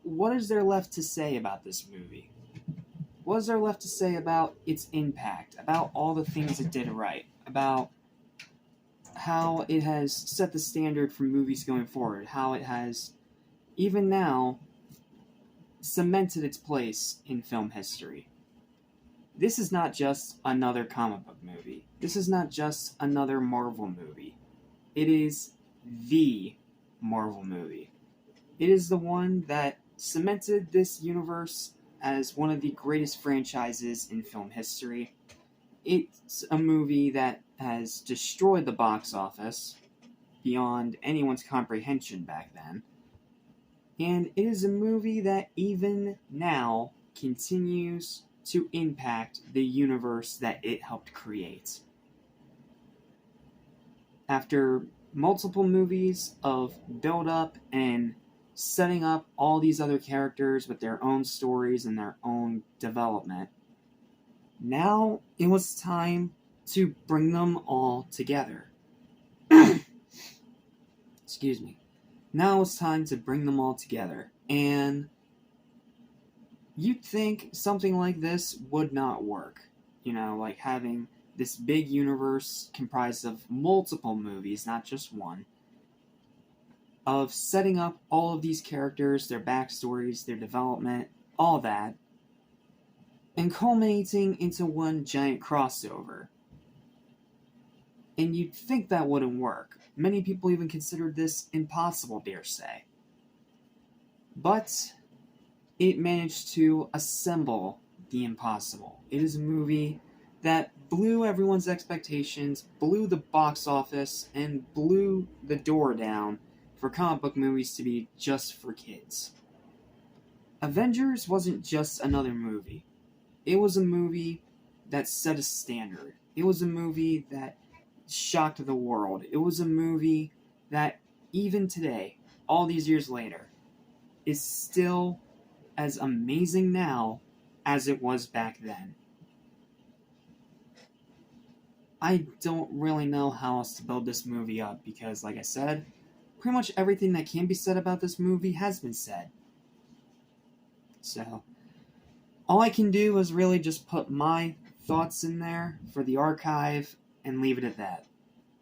what is there left to say about this movie? What is there left to say about its impact, about all the things it did right, about how it has set the standard for movies going forward, how it has, even now, cemented its place in film history? This is not just another comic book movie. This is not just another Marvel movie. It is the Marvel movie. It is the one that cemented this universe as one of the greatest franchises in film history. It's a movie that has destroyed the box office beyond anyone's comprehension back then. And it is a movie that even now continues to impact the universe that it helped create. After multiple movies of build-up and setting up all these other characters with their own stories and their own development, now it was time to bring them all together. Excuse me. Now it's time to bring them all together. And you'd think something like this would not work. You know, like having this big universe comprised of multiple movies, not just one, of setting up all of these characters, their backstories, their development, all that, and culminating into one giant crossover. And you'd think that wouldn't work. Many people even considered this impossible, dare say. But it managed to assemble the impossible. It is a movie that blew everyone's expectations, blew the box office, and blew the door down for comic book movies to be just for kids. Avengers wasn't just another movie. It was a movie that set a standard. It was a movie that shocked the world. It was a movie that, even today, all these years later, is still as amazing now as it was back then. I don't really know how else to build this movie up because, like I said, pretty much everything that can be said about this movie has been said. So, all I can do is really just put my thoughts in there for the archive and leave it at that.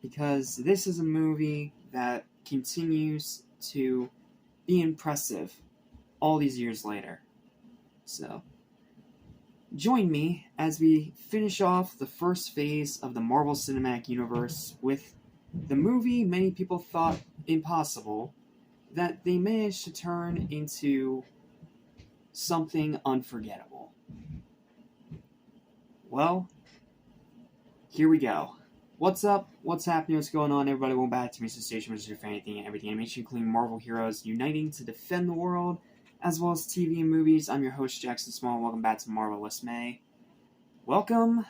Because this is a movie that continues to be impressive all these years later. So, join me as we finish off the first phase of the Marvel Cinematic Universe with the movie many people thought impossible that they managed to turn into something unforgettable. Well, here we go. What's up? What's happening? What's going on? Everybody, welcome back to Mr. Station, which is your for anything and everything animation, including Marvel heroes uniting to defend the world, as well as TV and movies. I'm your host, Jackson Small. Welcome back to Marvelous May. Welcome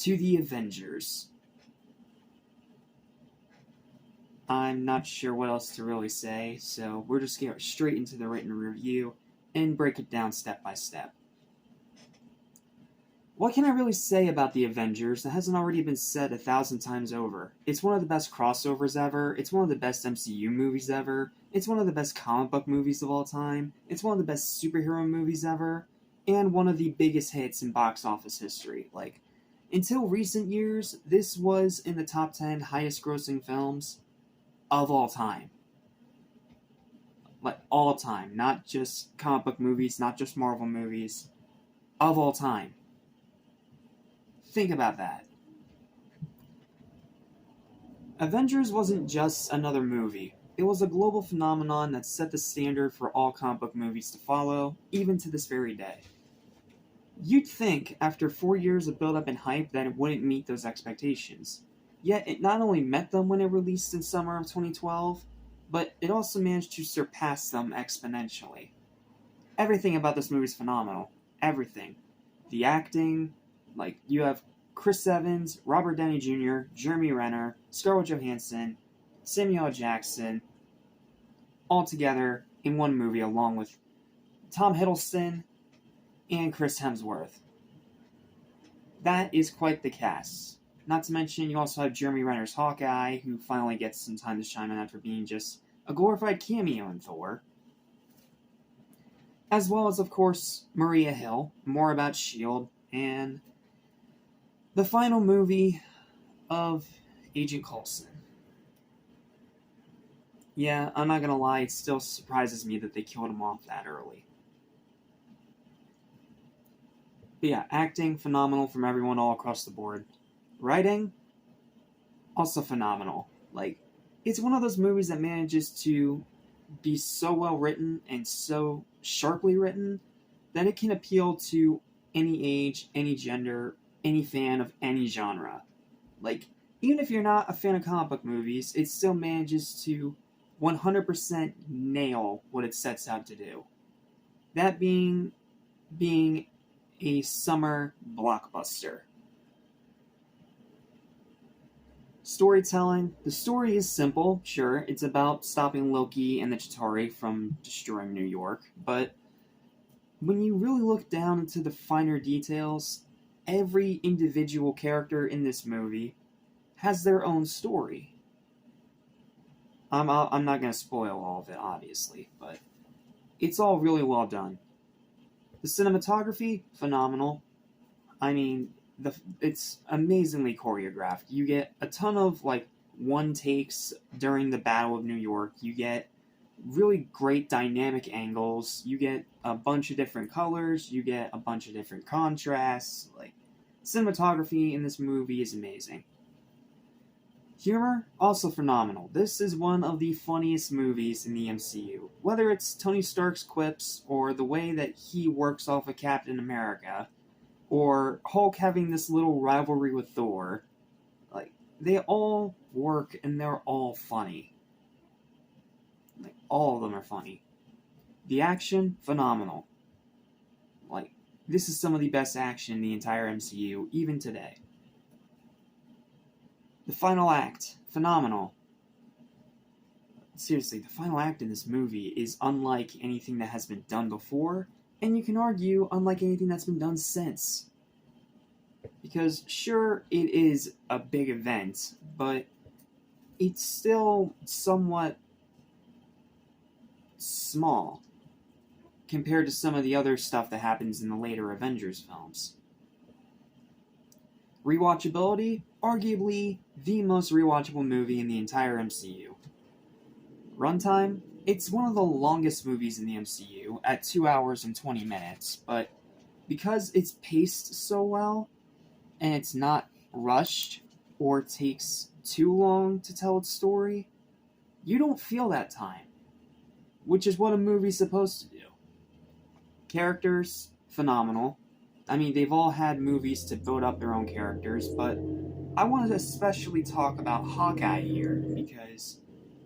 to the Avengers. I'm not sure what else to really say, so we're just going to get straight into the written review and break it down step by step. What can I really say about the Avengers that hasn't already been said 1,000 times over? It's one of the best crossovers ever, it's one of the best MCU movies ever, it's one of the best comic book movies of all time, it's one of the best superhero movies ever, and one of the biggest hits in box office history. Like, until recent years, this was in the top 10 highest grossing films of all time. Like, all time, not just comic book movies, not just Marvel movies, of all time. Think about that. Avengers wasn't just another movie. It was a global phenomenon that set the standard for all comic book movies to follow, even to this very day. You'd think, after 4 years of build-up and hype, that it wouldn't meet those expectations. Yet, it not only met them when it released in summer of 2012, but it also managed to surpass them exponentially. Everything about this movie is phenomenal. Everything. The acting, like, you have Chris Evans, Robert Downey Jr., Jeremy Renner, Scarlett Johansson, Samuel L. Jackson, all together in one movie, along with Tom Hiddleston and Chris Hemsworth. That is quite the cast. Not to mention, you also have Jeremy Renner's Hawkeye, who finally gets some time to shine on after being just a glorified cameo in Thor. as well as, of course, Maria Hill, more about S.H.I.E.L.D., and the final movie of Agent Coulson. Yeah, I'm not gonna lie, it still surprises me that they killed him off that early. But yeah, acting, phenomenal from everyone all across the board. Writing, also phenomenal. Like, it's one of those movies that manages to be so well written and so sharply written that it can appeal to any age, any gender, any fan of any genre. Like, even if you're not a fan of comic book movies, it still manages to 100% nail what it sets out to do. That being a summer blockbuster. Storytelling. The story is simple, sure. It's about stopping Loki and the Chitauri from destroying New York, but when you really look down into the finer details, every individual character in this movie has their own story. I'm not going to spoil all of it, obviously, but it's all really well done. The cinematography, phenomenal. I mean, it's amazingly choreographed. You get a ton of like one takes during the Battle of New York. You get really great dynamic angles. You get a bunch of different colors. You get a bunch of different contrasts. Like, cinematography in this movie is amazing. Humor, also phenomenal. This is one of the funniest movies in the MCU. Whether it's Tony Stark's quips, or the way that he works off of Captain America, or Hulk having this little rivalry with Thor, like, they all work and they're all funny. Like, all of them are funny. The action, phenomenal. Like, this is some of the best action in the entire MCU, even today. The final act, phenomenal. Seriously, the final act in this movie is unlike anything that has been done before, and you can argue unlike anything that's been done since. Because, sure, it is a big event, but it's still somewhat small compared to some of the other stuff that happens in the later Avengers films. Rewatchability, arguably the most rewatchable movie in the entire MCU. Runtime, it's one of the longest movies in the MCU at 2 hours and 20 minutes, but because it's paced so well, and it's not rushed or takes too long to tell its story, you don't feel that time, which is what a movie's supposed to do. Characters, phenomenal. I mean, they've all had movies to build up their own characters, but I want to especially talk about Hawkeye here, because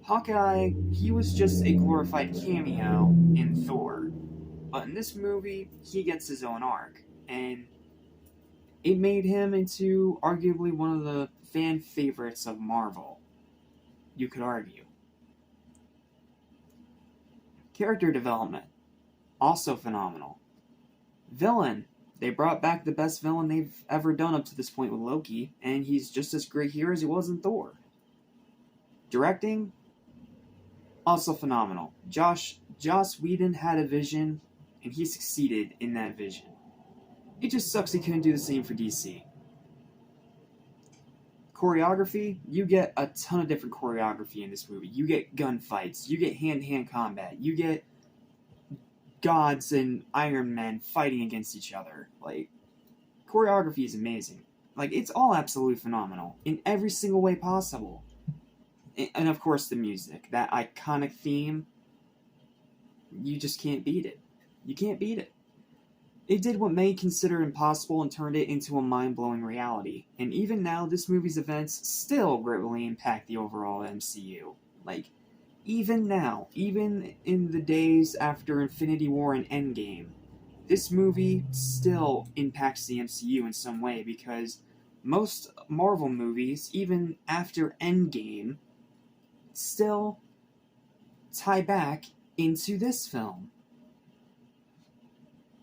Hawkeye, he was just a glorified cameo in Thor. But in this movie, he gets his own arc, and it made him into arguably one of the fan favorites of Marvel, you could argue. Character development, also phenomenal. Villain, they brought back the best villain they've ever done up to this point with Loki, and he's just as great here as he was in Thor. Directing, also phenomenal. Joss Whedon had a vision, and he succeeded in that vision. It just sucks he couldn't do the same for DC. Choreography, you get a ton of different choreography in this movie. You get gunfights, you get hand-to-hand combat, you get gods and Iron Man fighting against each other. Like, choreography is amazing. Like, it's all absolutely phenomenal in every single way possible. And of course, the music, that iconic theme, you just can't beat it. You can't beat it. It did what many consider impossible and turned it into a mind-blowing reality. And even now, this movie's events still greatly impact the overall MCU. Like, even now, even in the days after Infinity War and Endgame, this movie still impacts the MCU in some way, because most Marvel movies, even after Endgame, still tie back into this film.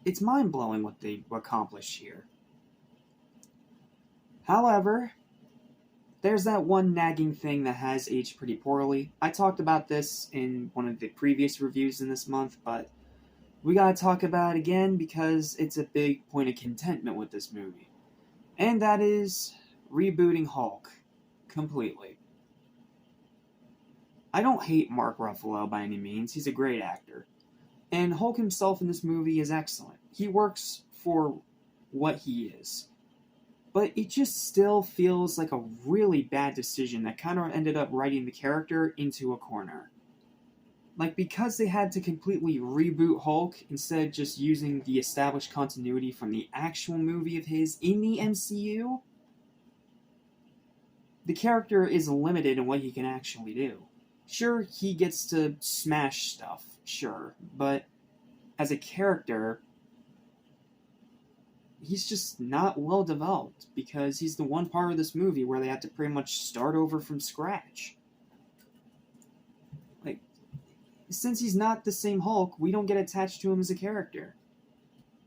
It's mind-blowing what they accomplished here. However, there's that one nagging thing that has aged pretty poorly. I talked about this in one of the previous reviews in this month, but we gotta talk about it again because it's a big point of contentment with this movie. And that is rebooting Hulk completely. I don't hate Mark Ruffalo by any means, he's a great actor. And Hulk himself in this movie is excellent. He works for what he is. But it just still feels like a really bad decision that kind of ended up writing the character into a corner. Like, because they had to completely reboot Hulk instead of just using the established continuity from the actual movie of his in the MCU, the character is limited in what he can actually do. Sure, he gets to smash stuff, sure, but as a character, he's just not well developed because he's the one part of this movie where they have to pretty much start over from scratch. Like, since he's not the same Hulk, we don't get attached to him as a character.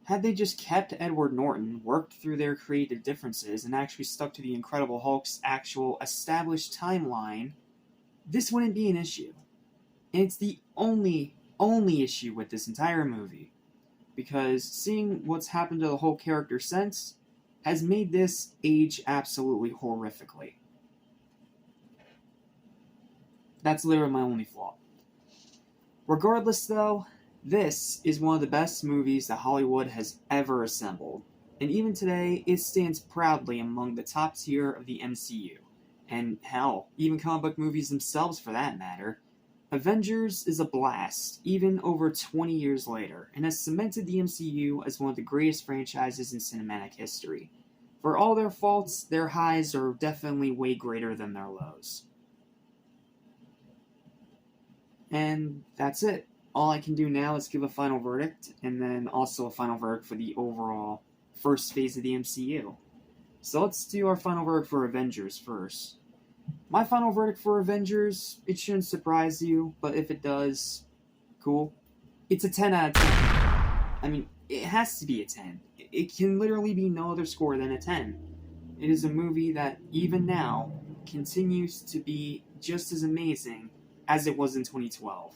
Had they just kept Edward Norton, worked through their creative differences, and actually stuck to the Incredible Hulk's actual established timeline, this wouldn't be an issue. And it's the only issue with this entire movie. Because seeing what's happened to the whole character since has made this age absolutely horrifically. That's literally my only flaw. Regardless, though, this is one of the best movies that Hollywood has ever assembled. And even today, it stands proudly among the top tier of the MCU. And hell, even comic book movies themselves for that matter. Avengers is a blast, even over 20 years later, and has cemented the MCU as one of the greatest franchises in cinematic history. For all their faults, their highs are definitely way greater than their lows. And that's it. All I can do now is give a final verdict, and then also a final verdict for the overall first phase of the MCU. So let's do our final verdict for Avengers first. My final verdict for Avengers, it shouldn't surprise you, but if it does, cool. It's a 10 out of 10. I mean, it has to be a 10. It can literally be no other score than a 10. It is a movie that, even now, continues to be just as amazing as it was in 2012.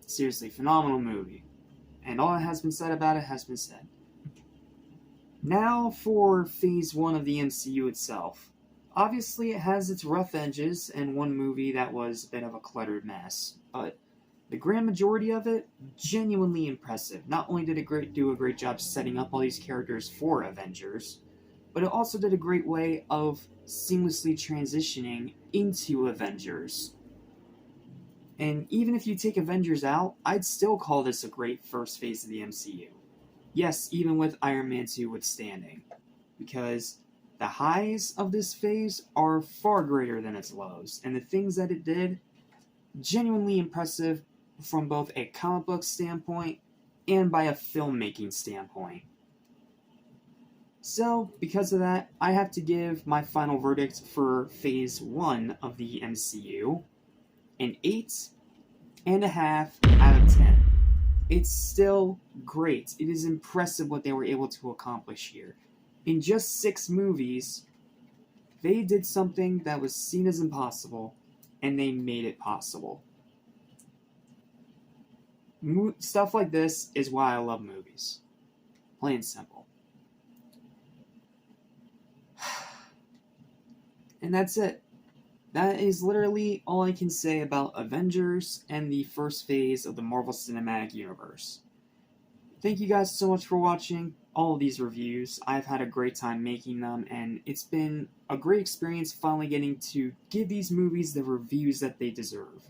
Seriously, phenomenal movie. And all that has been said about it has been said. Now for Phase 1 of the MCU itself. Obviously, it has its rough edges, and one movie that was a bit of a cluttered mess, but the grand majority of it, genuinely impressive. Not only did it do a great job setting up all these characters for Avengers, but it also did a great way of seamlessly transitioning into Avengers. And even if you take Avengers out, I'd still call this a great first phase of the MCU. Yes, even with Iron Man 2 withstanding, because the highs of this phase are far greater than its lows, and the things that it did, genuinely impressive from both a comic book standpoint and by a filmmaking standpoint. So, because of that, I have to give my final verdict for Phase 1 of the MCU an 8.5 out of 10. It's still great. It is impressive what they were able to accomplish here. In just 6 movies, they did something that was seen as impossible, and they made it possible. Stuff like this is why I love movies. Plain and simple. And that's it. That is literally all I can say about Avengers and the first phase of the Marvel Cinematic Universe. Thank you guys so much for watching all of these reviews. I've had a great time making them, and it's been a great experience finally getting to give these movies the reviews that they deserve.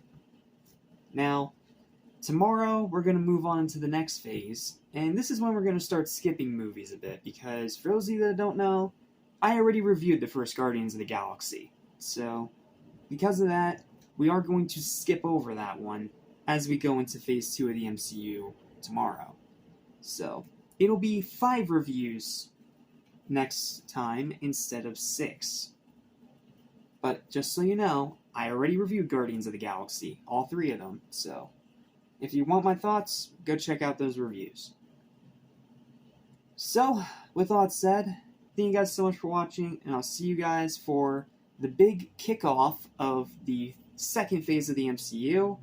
Now, tomorrow we're going to move on into the next phase, and this is when we're going to start skipping movies a bit, because for those of you that don't know, I already reviewed the first Guardians of the Galaxy. So, because of that, we are going to skip over that one as we go into Phase 2 of the MCU tomorrow. So, it'll be 5 reviews next time instead of 6. But just so you know, I already reviewed Guardians of the Galaxy, all 3 of them, so if you want my thoughts, go check out those reviews. So, with all that said, thank you guys so much for watching, and I'll see you guys for the big kickoff of the second phase of the MCU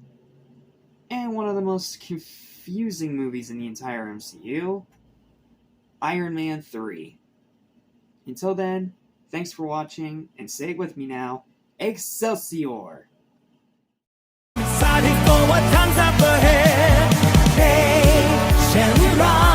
and one of the most confusing movies in the entire MCU, Iron Man 3. Until then, thanks for watching, and say it with me now, Excelsior! Fighting for what comes up ahead. Nation rise.